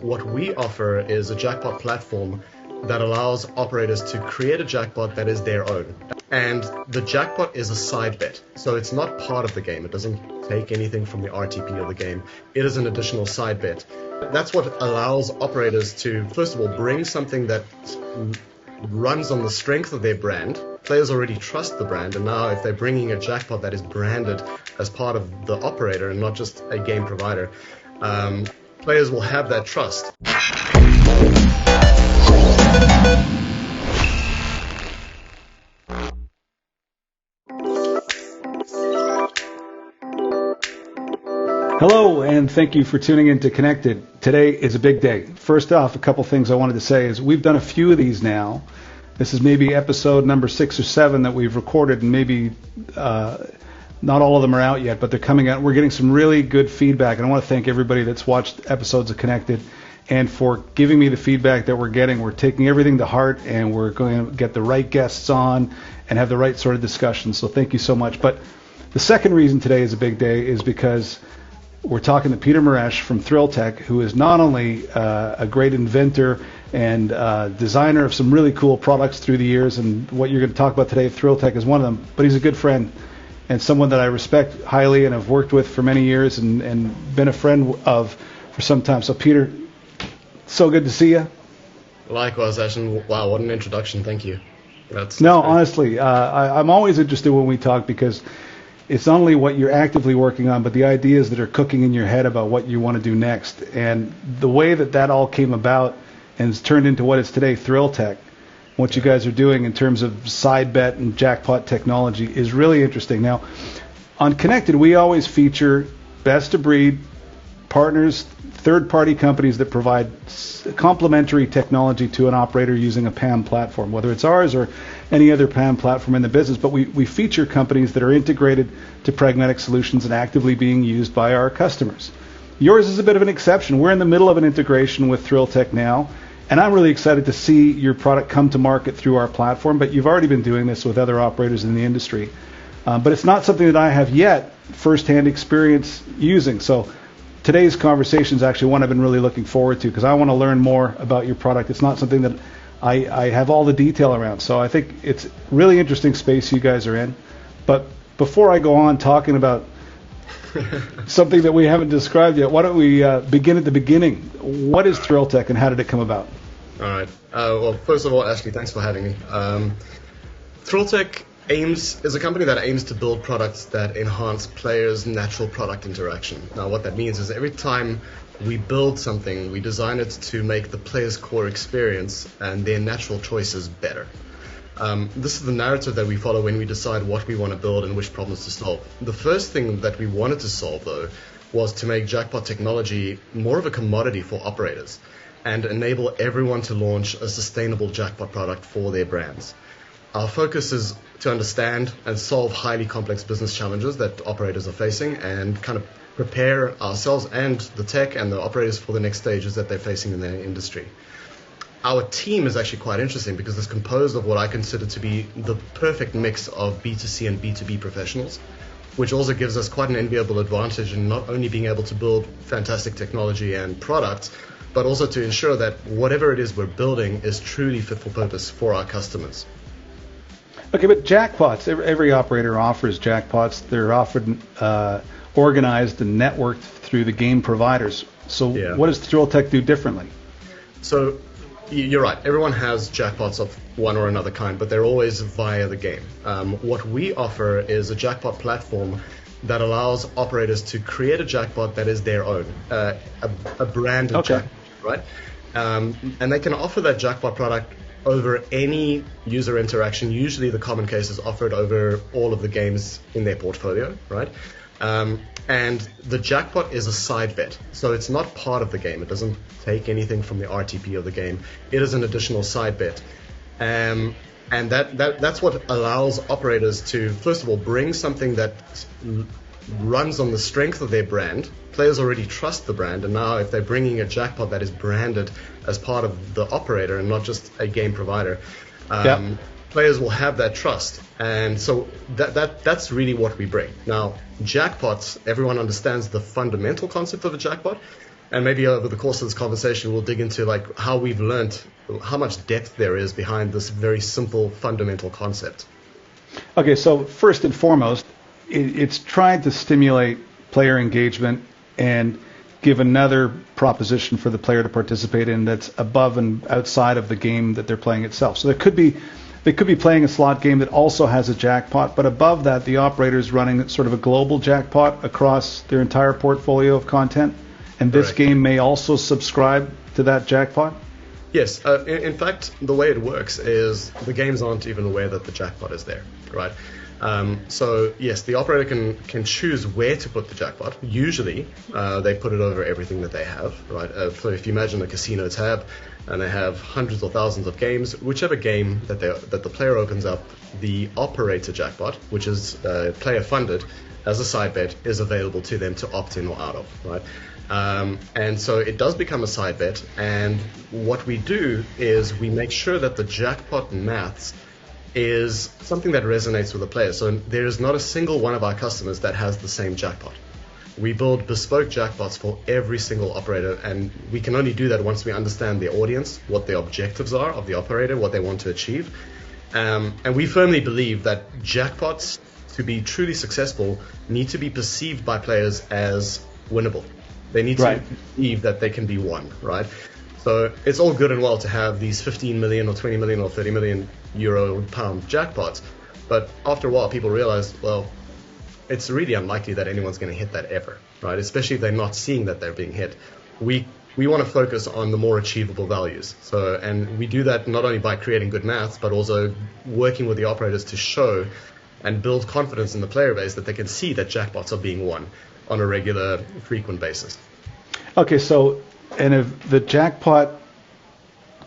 What we offer is a jackpot platform that allows operators to create a jackpot that is their own. And the jackpot is a side bet. So it's not part of the game. It doesn't take anything from the RTP of the game. It is an additional side bet. That's what allows operators to, first of all, bring something that runs on the strength of their brand. Players already trust the brand, and now if they're bringing a jackpot that is branded as part of the operator and not just a game provider, players will have that trust. Hello, and thank you for tuning in to Connected. Today is a big day. First off, a couple things I wanted to say is we've done a few of these now. This is maybe episode number 6 or 7 that we've recorded, and maybe not all of them are out yet, but they're coming out. We're getting some really good feedback, and I want to thank everybody that's watched episodes of Connected and for giving me the feedback that we're getting. We're taking everything to heart, and we're going to get the right guests on and have the right sort of discussion. So thank you so much. But the second reason today is a big day is because we're talking to Peter Mareś from ThrillTech, who is not only a great inventor and designer of some really cool products through the years, and what you're going to talk about today, ThrillTech is one of them, but he's a good friend and someone that I respect highly and have worked with for many years and been a friend of for some time. So Peter, so good to see you. Likewise, Ashton. Wow, what an introduction. Thank you. That's no, great. Honestly, I'm always interested when we talk because it's not only what you're actively working on, but the ideas that are cooking in your head about what you want to do next. And the way that all came about and has turned into what is today ThrillTech, what you guys are doing in terms of side bet and jackpot technology is really interesting. Now, on Connected, we always feature best-of-breed partners, third-party companies that provide complementary technology to an operator using a PAM platform, whether it's ours or any other PAM platform in the business. But we feature companies that are integrated to Pragmatic Solutions and actively being used by our customers. Yours is a bit of an exception. We're in the middle of an integration with ThrillTech now, and I'm really excited to see your product come to market through our platform, but you've already been doing this with other operators in the industry. But it's not something that I have yet firsthand experience using. So today's conversation is actually one I've been really looking forward to because I want to learn more about your product. It's not something that I have all the detail around. So I think it's a really interesting space you guys are in. But before I go on talking about something that we haven't described yet, why don't we begin at the beginning? What is ThrillTech and how did it come about? All right. Well, first of all, Ashley, thanks for having me. ThrillTech is a company that aims to build products that enhance players' natural product interaction. Now, what that means is every time we build something, we design it to make the player's core experience and their natural choices better. This is the narrative that we follow when we decide what we want to build and which problems to solve. The first thing that we wanted to solve, though, was to make jackpot technology more of a commodity for operators and enable everyone to launch a sustainable jackpot product for their brands. Our focus is to understand and solve highly complex business challenges that operators are facing and kind of prepare ourselves and the tech and the operators for the next stages that they're facing in their industry. Our team is actually quite interesting because it's composed of what I consider to be the perfect mix of B2C and B2B professionals, which also gives us quite an enviable advantage in not only being able to build fantastic technology and products, but also to ensure that whatever it is we're building is truly fit for purpose for our customers. Okay, but jackpots, every operator offers jackpots. They're often organized and networked through the game providers. So yeah. What does ThrillTech do differently? So you're right. Everyone has jackpots of one or another kind, but they're always via the game. What we offer is a jackpot platform that allows operators to create a jackpot that is their own, a branded jackpot, right? And they can offer that jackpot product over any user interaction. Usually the common case is offered over all of the games in their portfolio, right? And the jackpot is a side bet. So it's not part of the game. It doesn't take anything from the RTP of the game. It is an additional side bet. And that's what allows operators to, first of all, bring something that runs on the strength of their brand. Players already trust the brand, and now if they're bringing a jackpot that is branded as part of the operator and not just a game provider, players will have that trust. And so that's really what we bring. Now, jackpots, everyone understands the fundamental concept of a jackpot, And maybe over the course of this conversation, we'll dig into like how we've learned how much depth there is behind this very simple, fundamental concept. Okay, so first and foremost, it's trying to stimulate player engagement and give another proposition for the player to participate in that's above and outside of the game that they're playing itself. So they could be playing a slot game that also has a jackpot, but above that, the operator is running sort of a global jackpot across their entire portfolio of content, and this game may also subscribe to that jackpot? Yes. In fact, the way it works is the games aren't even aware that the jackpot is there, right? So yes, the operator can choose where to put the jackpot. Usually, they put it over everything that they have, right? So if you imagine a casino tab, and they have hundreds or thousands of games, whichever game that the player opens up, the operator jackpot, which is player funded as a side bet, is available to them to opt in or out of, right? And so it does become a side bet, and what we do is we make sure that the jackpot maths is something that resonates with the player. So there is not a single one of our customers that has the same jackpot. We build bespoke jackpots for every single operator, and we can only do that once we understand the audience, what the objectives are of the operator, what they want to achieve. And we firmly believe that jackpots, to be truly successful, need to be perceived by players as winnable. They need to believe that they can be won, right? So it's all good and well to have these 15 million or 20 million or 30 million euro or pound jackpots, but after a while people realize, well, it's really unlikely that anyone's going to hit that ever, right? Especially if they're not seeing that they're being hit. We want to focus on the more achievable values. So, and we do that not only by creating good maths, but also working with the operators to show and build confidence in the player base that they can see that jackpots are being won on a regular, frequent basis. Okay, so, and if the jackpot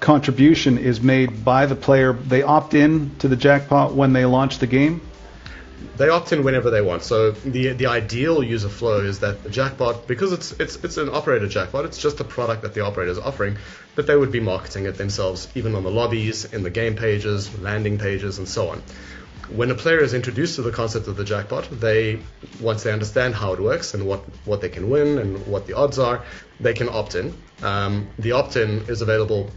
contribution is made by the player, they opt in to the jackpot when they launch the game? They opt in whenever they want. So the ideal user flow is that the jackpot, because it's an operator jackpot, it's just a product that the operator is offering, but they would be marketing it themselves, even on the lobbies, in the game pages, landing pages, and so on. When a player is introduced to the concept of the jackpot, once they understand how it works and what they can win and what the odds are, they can opt in. The opt-in is available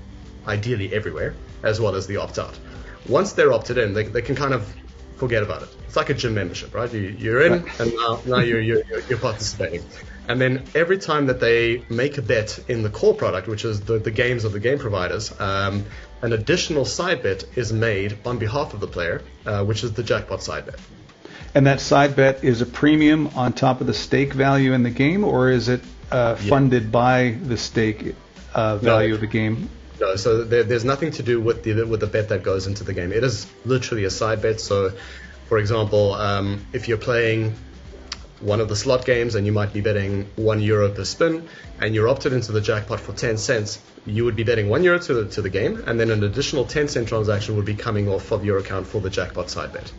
ideally everywhere, as well as the opt-out. Once they're opted in, they can kind of forget about it. It's like a gym membership, right? You're in, and now you're participating. And then every time that they make a bet in the core product, which is the games of the game providers, an additional side bet is made on behalf of the player, which is the jackpot side bet. And that side bet is a premium on top of the stake value in the game, or is it funded by the stake value of the game? No, so there's nothing to do with the bet that goes into the game. It is literally a side bet. So, for example, if you're playing one of the slot games and you might be betting €1 per spin, and you're opted into the jackpot for 10 cents, you would be betting €1 to the game, and then an additional 10-cent transaction would be coming off of your account for the jackpot side bet.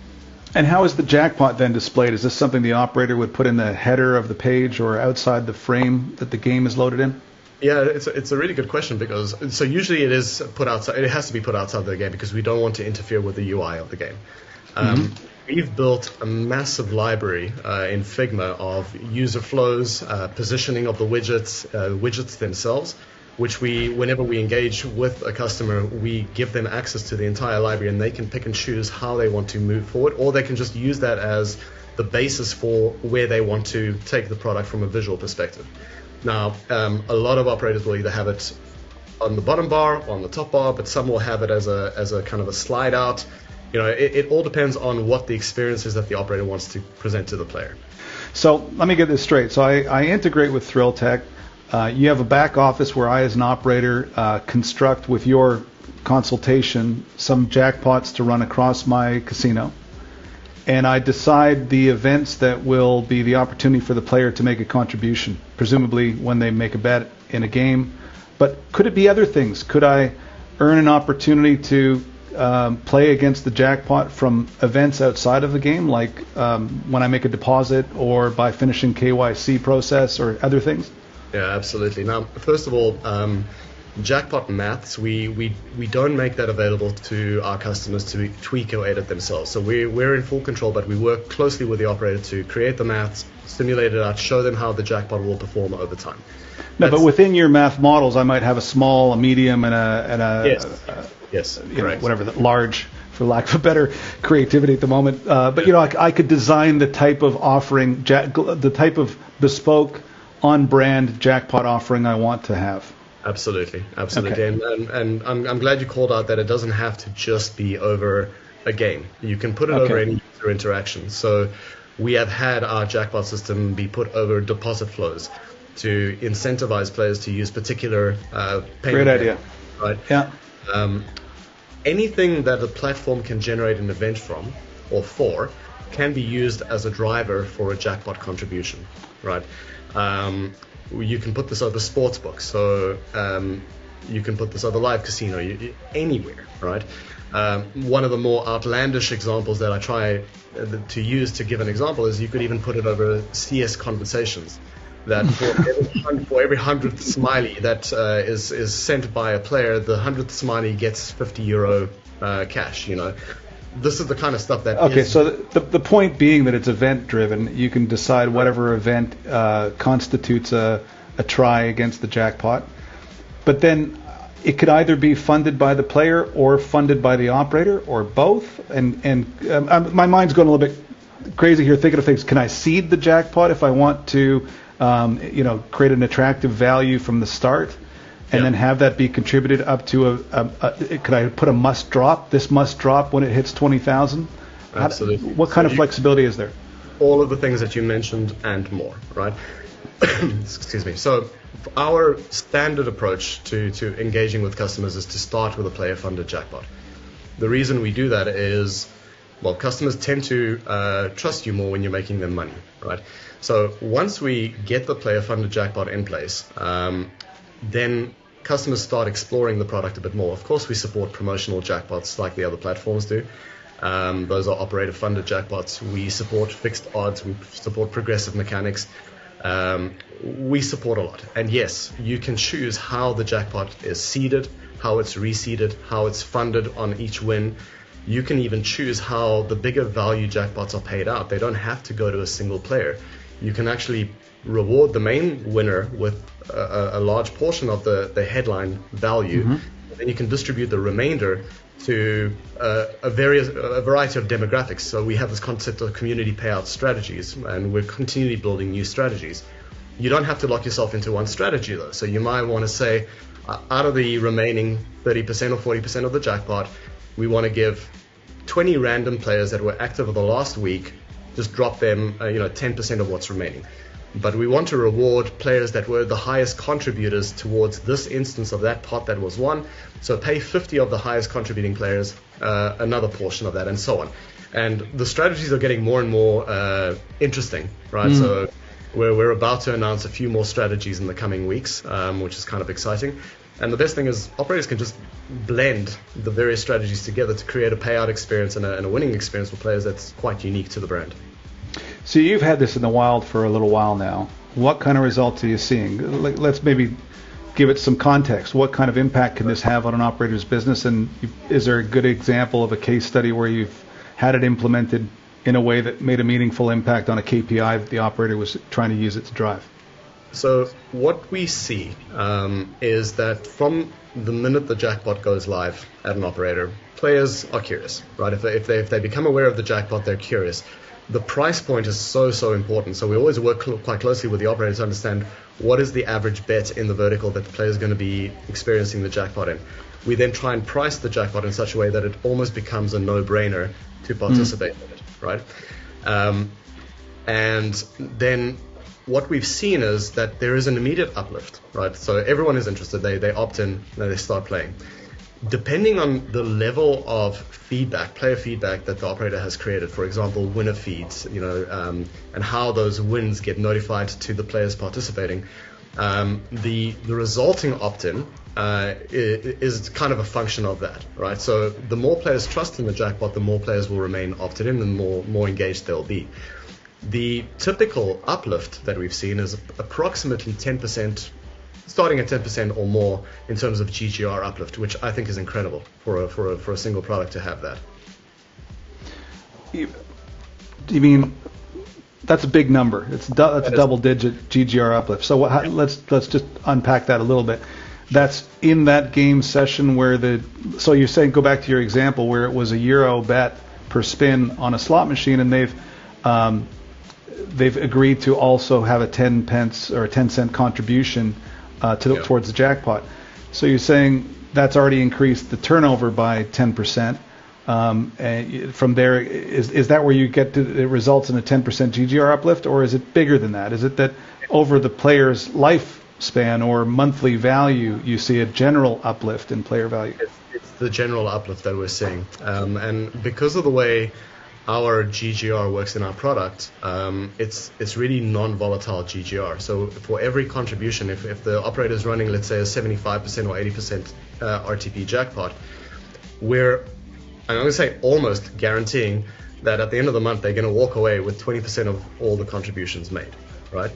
And how is the jackpot then displayed? Is this something the operator would put in the header of the page or outside the frame that the game is loaded in? Yeah, it's a really good question, because so usually it is put outside. It has to be put outside the game because we don't want to interfere with the UI of the game. We've built a massive library in Figma of user flows, positioning of the widgets themselves, which whenever we engage with a customer, we give them access to the entire library, and they can pick and choose how they want to move forward, or they can just use that as the basis for where they want to take the product from a visual perspective. Now, a lot of operators will either have it on the bottom bar or on the top bar, but some will have it as a kind of a slide out. You know, it all depends on what the experience is that the operator wants to present to the player. So let me get this straight. So I integrate with ThrillTech. You have a back office where I, as an operator, construct with your consultation some jackpots to run across my casino. And I decide the events that will be the opportunity for the player to make a contribution, presumably when they make a bet in a game. But could it be other things? Could I earn an opportunity to play against the jackpot from events outside of the game, like when I make a deposit or by finishing KYC process or other things? Yeah, absolutely. Now, first of all, jackpot maths, we don't make that available to our customers to tweak or edit themselves. So we're in full control, but we work closely with the operator to create the maths, simulate it out, show them how the jackpot will perform over time. No, but within your math models, I might have a small, a medium, and a yes, whatever, the large, for lack of a better creativity at the moment. But I could design the type of offering, the type of bespoke, on-brand jackpot offering I want to have. Absolutely. Okay. And I'm glad you called out that it doesn't have to just be over a game. You can put it over any user interaction. So we have had our jackpot system be put over deposit flows to incentivize players to use particular payment. Great idea. Right? Yeah. Anything that a platform can generate an event from or for can be used as a driver for a jackpot contribution, right? You can put this over sportsbook, so you can put this over live casino, anywhere, right? One of the more outlandish examples that I try to use to give an example is you could even put it over CS conversations. That for every 100th smiley that is sent by a player, the 100th smiley gets €50 cash. This is the kind of stuff that. Okay, so the point being that it's event driven. You can decide whatever event constitutes a try against the jackpot, but then it could either be funded by the player or funded by the operator or both. And my mind's going a little bit crazy here, thinking of things. Can I seed the jackpot if I want to? Create an attractive value from the start, and then have that be contributed up to could I put a must drop? This must drop when it hits 20,000. Absolutely. What kind of flexibility is there? All of the things that you mentioned and more, right? Excuse me. So our standard approach to engaging with customers is to start with a player-funded jackpot. The reason we do that is, well, customers tend to trust you more when you're making them money, right? So once we get the player-funded jackpot in place, then customers start exploring the product a bit more. Of course, we support promotional jackpots like the other platforms do. Those are operator-funded jackpots. We support fixed odds. We support progressive mechanics. We support a lot. And yes, you can choose how the jackpot is seeded, how it's reseeded, how it's funded on each win. You can even choose how the bigger value jackpots are paid out. They don't have to go to a single player. You can actually reward the main winner with a large portion of the headline value. Mm-hmm. Then you can distribute the remainder to a variety of demographics. So we have this concept of community payout strategies, and we're continually building new strategies. You don't have to lock yourself into one strategy, though. So you might want to say, out of the remaining 30% or 40% of the jackpot, we want to give 20 random players that were active over the last week, just drop them 10% of what's remaining. But we want to reward players that were the highest contributors towards this instance of that pot that was won. So pay 50 of the highest contributing players another portion of that, and so on. And the strategies are getting more and more interesting, right? So we're about to announce a few more strategies in the coming weeks, which is kind of exciting. And the best thing is operators can just blend the various strategies together to create a payout experience and a winning experience for players that's quite unique to the brand. So you've had this in the wild for a little while now. What kind of results are you seeing? Let's maybe give it some context. What kind of impact can this have on an operator's business? And is there a good example of a case study where you've had it implemented in a way that made a meaningful impact on a KPI that the operator was trying to use it to drive? So what we see is that from the minute the jackpot goes live at an operator, players are curious, right? If they become aware of the jackpot, they're curious. The price point is so important. So we always work quite closely with the operator to understand what is the average bet in the vertical that the player is going to be experiencing the jackpot in. We then try and price the jackpot in such a way that it almost becomes a no-brainer to participate in it, right? And then what we've seen is that there is an immediate uplift, right? So everyone is interested. They opt in, and they start playing. Depending on the level of feedback, player feedback that the operator has created, for example, winner feeds, and how those wins get notified to the players participating, the resulting opt-in is kind of a function of that, right? So the more players trust in the jackpot, the more players will remain opted in, and the more engaged they'll be. The typical uplift that we've seen is approximately 10% starting at 10% or more in terms of GGR uplift, which I think is incredible for a single product to have that. You mean that's a big number? That's a double-digit GGR uplift. So let's just unpack that a little bit. That's in that game session so you're saying, go back to your example where it was a euro bet per spin on a slot machine, and they've agreed to also have a 10 pence or a 10-cent contribution towards the jackpot. So you're saying that's already increased the turnover by 10%. And from there, is that where you get to, it results in a 10% GGR uplift, or is it bigger than that? Is it that over the player's lifespan or monthly value, you see a general uplift in player value? It's the general uplift that we're seeing. And because of the way our GGR works in our product, it's really non-volatile GGR. So for every contribution, if the operator is running, let's say, a 75% or 80% RTP jackpot, I'm going to say almost guaranteeing that at the end of the month they're going to walk away with 20% of all the contributions made, right?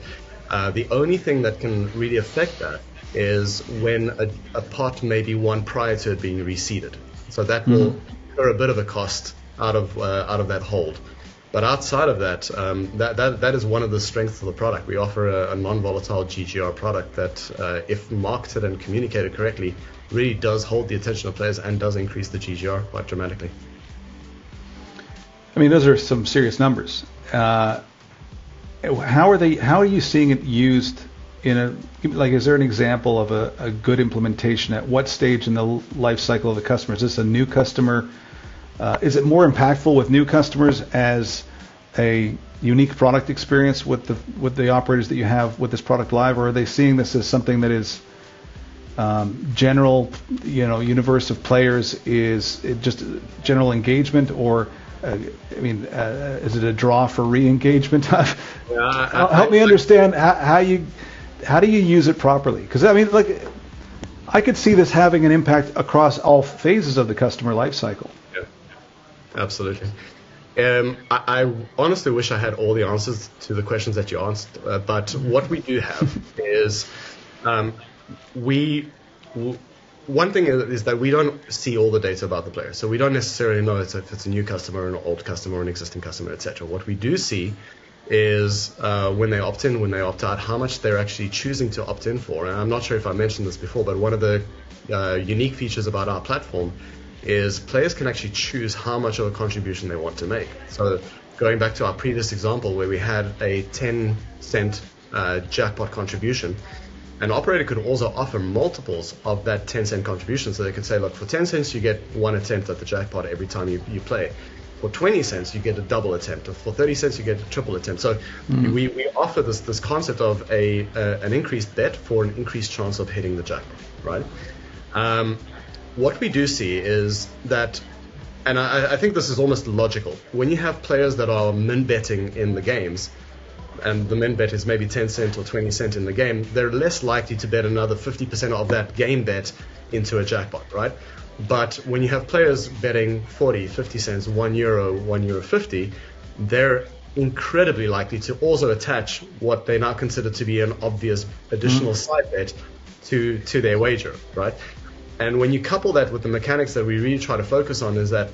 The only thing that can really affect that is when a pot may be won prior to it being reseeded. So that will incur a bit of a cost out of that hold. But outside of that, that is one of the strengths of the product. We offer a non-volatile GGR product that, if marketed and communicated correctly, really does hold the attention of players and does increase the GGR quite dramatically. I mean, those are some serious numbers. How are you seeing it used is there an example of a good implementation at what stage in the life cycle of the customer? Is this a new customer? Is it more impactful with new customers as a unique product experience with the operators that you have with this product live, or are they seeing this as something that is general, universe of players? Is it just general engagement, or is it a draw for re-engagement? Help me understand how do you use it properly? Because I could see this having an impact across all phases of the customer life cycle. Yeah, absolutely. I honestly wish I had all the answers to the questions that you asked, but what we do have is one thing is that we don't see all the data about the player, so we don't necessarily know if it's a new customer, an old customer, an existing customer, etc. What we do see is when they opt in, when they opt out, how much they're actually choosing to opt in for. And I'm not sure if I mentioned this before, but one of the unique features about our platform is players can actually choose how much of a contribution they want to make. So going back to our previous example where we had a 10-cent jackpot contribution, an operator could also offer multiples of that 10-cent contribution. So they could say, look, for 10 cents, you get one attempt at the jackpot every time you play. For 20 cents, you get a double attempt. Or for 30 cents, you get a triple attempt. So we offer this concept of an increased bet for an increased chance of hitting the jackpot, right? What we do see is that, and I think this is almost logical, when you have players that are min betting in the games, and the min bet is maybe 10 cent or 20 cent in the game, they're less likely to bet another 50% of that game bet into a jackpot, right? But when you have players betting 40, 50 cents, €1, €1.50, they're incredibly likely to also attach what they now consider to be an obvious additional side bet to their wager, right? And when you couple that with the mechanics that we really try to focus on, is that,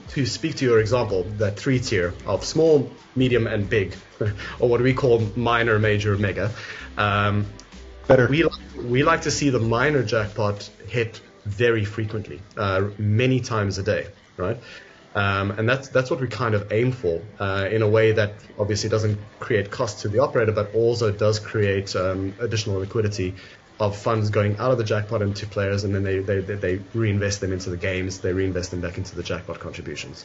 to speak to your example, that 3-tier of small, medium, and big, or what we call minor, major, mega. Better. We like to see the minor jackpot hit very frequently, many times a day, right? And that's what we kind of aim for, in a way that obviously doesn't create cost to the operator, but also does create additional liquidity of funds going out of the jackpot into players, and then they reinvest them into the games, they reinvest them back into the jackpot contributions.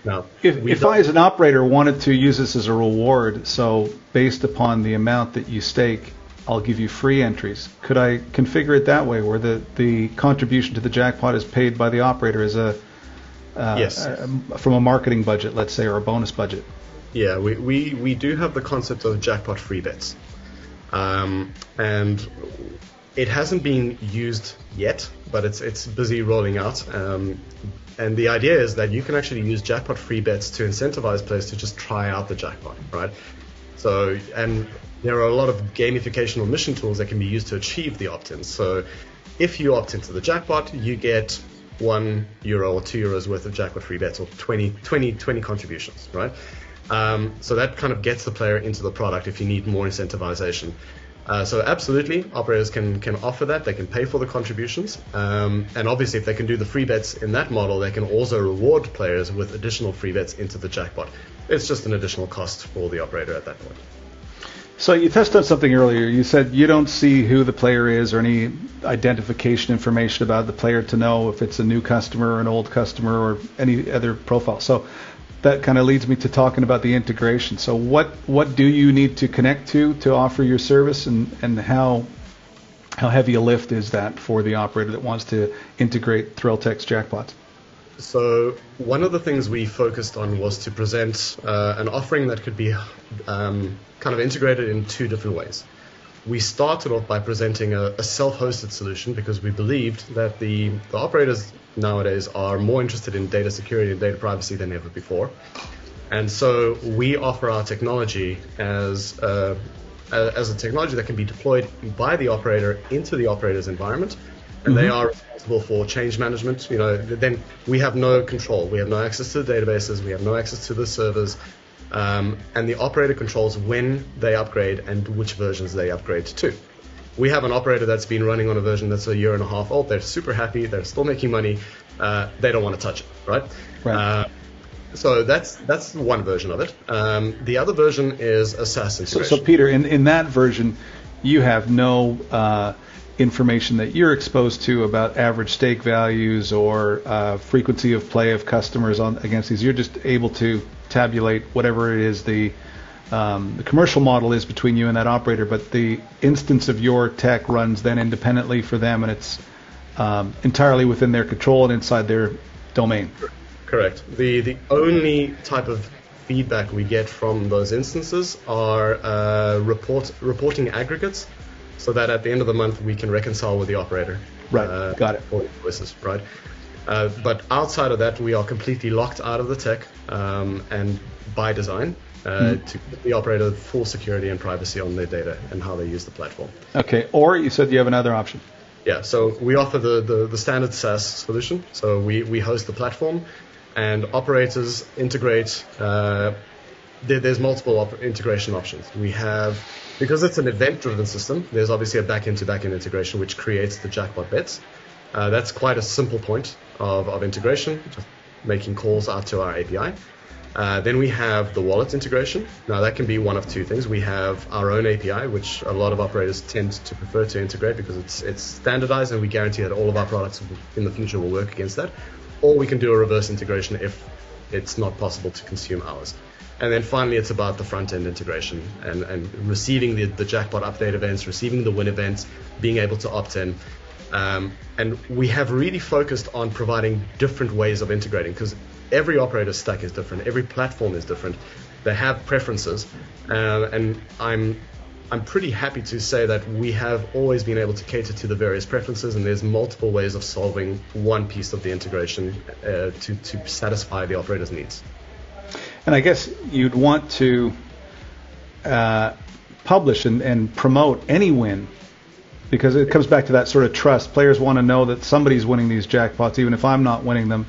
Now, if I as an operator wanted to use this as a reward, so based upon the amount that you stake, I'll give you free entries. Could I configure it that way, where the contribution to the jackpot is paid by the operator as yes, from a marketing budget, let's say, or a bonus budget? Yeah, we do have the concept of jackpot free bets. And it hasn't been used yet, but it's busy rolling out. And the idea is that you can actually use jackpot free bets to incentivize players to just try out the jackpot, right? So, and there are a lot of gamification or mission tools that can be used to achieve the opt-ins. So if you opt into the jackpot, you get €1 or €2 worth of jackpot free bets, or 20 contributions, right? So that kind of gets the player into the product if you need more incentivization. So absolutely, operators can offer that. They can pay for the contributions. And obviously, if they can do the free bets in that model, they can also reward players with additional free bets into the jackpot. It's just an additional cost for the operator at that point. So you touched on something earlier. You said you don't see who the player is or any identification information about the player to know if it's a new customer or an old customer or any other profile. So that kind of leads me to talking about the integration. So what do you need to connect to offer your service, and how heavy a lift is that for the operator that wants to integrate ThrillTech's jackpots? So one of the things we focused on was to present an offering that could be kind of integrated in two different ways. We started off by presenting a self-hosted solution because we believed that the operators nowadays are more interested in data security and data privacy than ever before. And so we offer our technology as a technology that can be deployed by the operator into the operator's environment. And they are responsible for change management. Then we have no control. We have no access to the databases. We have no access to the servers. And the operator controls when they upgrade and which versions they upgrade to. We have an operator that's been running on a version that's 1.5 years old. They're super happy. They're still making money. They don't want to touch it, right? So that's one version of it. The other version is a SaaS integration. So Peter, in that version, you have no information that you're exposed to about average stake values or frequency of play of customers against these. You're just able to tabulate whatever it is the commercial model is between you and that operator, but the instance of your tech runs then independently for them, and it's entirely within their control and inside their domain. Correct. The only type of feedback we get from those instances are reporting aggregates, so that at the end of the month we can reconcile with the operator. Right. Got it. For invoices, right? But outside of that, we are completely locked out of the tech, and by design, to give the operator full security and privacy on their data and how they use the platform. Okay. Or you said you have another option. Yeah. So we offer the standard SaaS solution. So we host the platform, and operators integrate. There's multiple integration options. We have, because it's an event-driven system, there's obviously a back-end integration which creates the jackpot bets. That's quite a simple point of integration, just making calls out to our API. Then we have the wallet integration. Now that can be one of two things. We have our own API, which a lot of operators tend to prefer to integrate because it's standardized, and we guarantee that all of our products in the future will work against that. Or we can do a reverse integration if it's not possible to consume ours. And then finally, it's about the front-end integration and receiving the jackpot update events, receiving the win events, being able to opt in. And we have really focused on providing different ways of integrating, because every operator's stack is different, every platform is different. They have preferences, and I'm pretty happy to say that we have always been able to cater to the various preferences, and there's multiple ways of solving one piece of the integration to satisfy the operator's needs. And I guess you'd want to publish and promote any win, because it comes back to that sort of trust. Players want to know that somebody's winning these jackpots, even if I'm not winning them.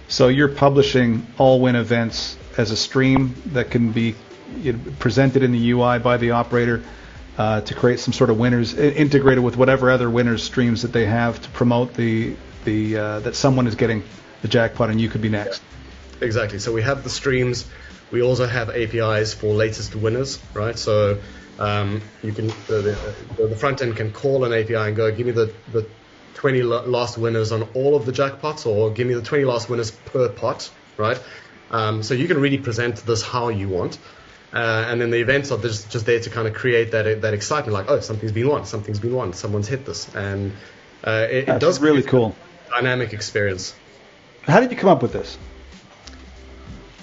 So you're publishing all win events as a stream that can be presented in the UI by the operator to create some sort of winners, integrated with whatever other winners streams that they have to promote that someone is getting the jackpot and you could be next. Exactly. So we have the streams. We also have APIs for latest winners, right? So you can the front end can call an API and go, give me the 20 last winners on all of the jackpots, or give me the 20 last winners per pot, right? So you can really present this how you want. And then the events are just there to kind of create that excitement, like, oh, something's been won, someone's hit this. And it does really cool. Dynamic experience. How did you come up with this?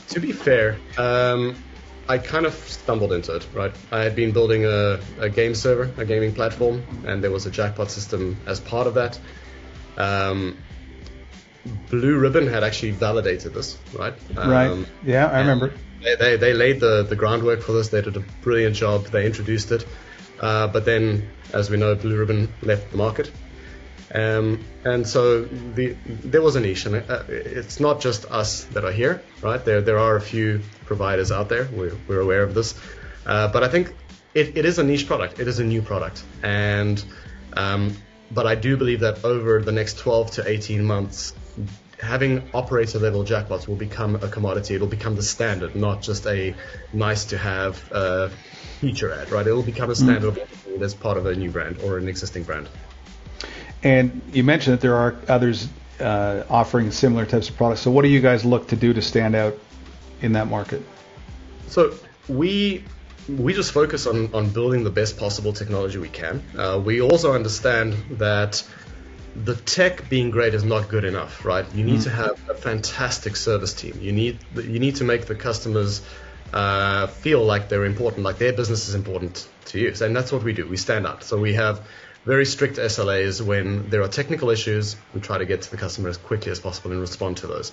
To be fair, I kind of stumbled into it, right? I had been building a game server, a gaming platform, and there was a jackpot system as part of that. Blue Ribbon had actually validated this, right? Right. Yeah, I remember. They laid the groundwork for this. They did a brilliant job. They introduced it. But then, as we know, Blue Ribbon left the market. And so there was a niche, and it's not just us that are here, right? There are a few providers out there. We're aware of this. But I think it is a niche product. It is a new product. And but I do believe that over the next 12 to 18 months, having operator-level jackpots will become a commodity. It'll become the standard, not just a nice-to-have feature ad, right? It'll become a standard as part of a new brand or an existing brand. And you mentioned that there are others offering similar types of products. So what do you guys look to do to stand out in that market? So we just focus on building the best possible technology we can. We also understand that the tech being great is not good enough, right? You need to have a fantastic service team. You need to make the customers feel like they're important, like their business is important to you. And that's what we do. We stand out. So we have very strict SLAs. When there are technical issues, we try to get to the customer as quickly as possible and respond to those.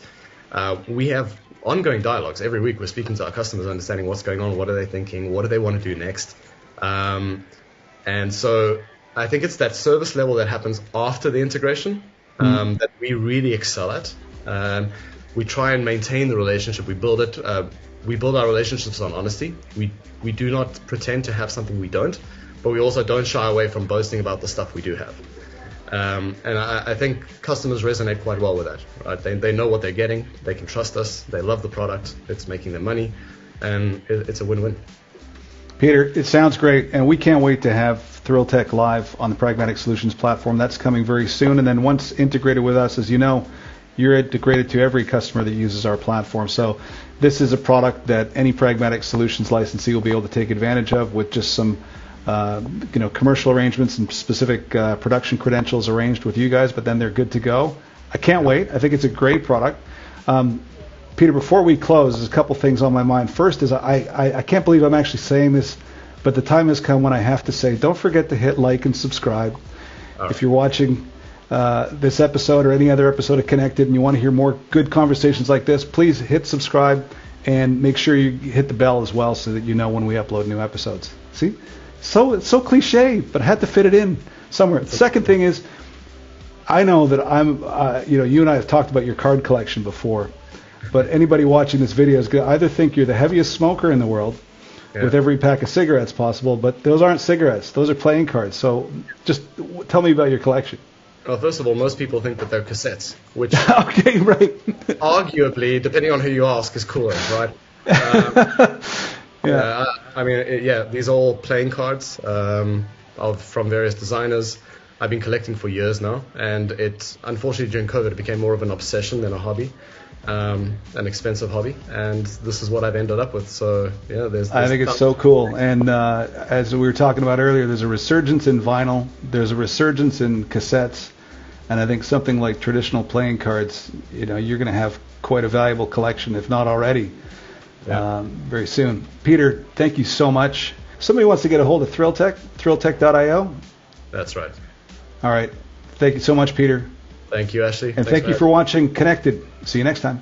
We have ongoing dialogues. Every week we're speaking to our customers, understanding what's going on, what are they thinking, what do they want to do next. And so I think it's that service level that happens after the integration that we really excel at. We try and maintain the relationship. We build it. We build our relationships on honesty. We do not pretend to have something we don't, but we also don't shy away from boasting about the stuff we do have. And I think customers resonate quite well with that. Right? They know what they're getting. They can trust us. They love the product. It's making them money, and it's a win-win. Peter, it sounds great, and we can't wait to have ThrillTech live on the Pragmatic Solutions platform. That's coming very soon, and then once integrated with us, as you know, you're integrated to every customer that uses our platform. So this is a product that any Pragmatic Solutions licensee will be able to take advantage of with just some commercial arrangements and specific production credentials arranged with you guys, but then they're good to go. I can't wait. I think it's a great product. Peter, before we close, there's a couple things on my mind. First is I can't believe I'm actually saying this, but the time has come when I have to say, don't forget to hit like and subscribe. If you're watching this episode or any other episode of Connected and you want to hear more good conversations like this, please hit subscribe and make sure you hit the bell as well so that you know when we upload new episodes. See? So it's so cliche, but I had to fit it in somewhere. The second thing is, I know that you and I have talked about your card collection before, but anybody watching this video is going to either think you're the heaviest smoker in the world with every pack of cigarettes possible, but those aren't cigarettes. Those are playing cards. So just tell me about your collection. Well, first of all, most people think that they're cassettes, which okay, right. arguably, depending on who you ask, is cooler, right? These are all playing cards from various designers. I've been collecting for years now, and unfortunately during COVID it became more of an obsession than a hobby, an expensive hobby, and this is what I've ended up with. So yeah, I think it's so cool. And as we were talking about earlier, there's a resurgence in vinyl, there's a resurgence in cassettes, and I think something like traditional playing cards, you're going to have quite a valuable collection, if not already. Very soon. Peter, thank you so much. Somebody wants to get a hold of ThrillTech, thrilltech.io? That's right. All right. Thank you so much, Peter. Thank you, Ashley. And thank you for watching Connected. See you next time.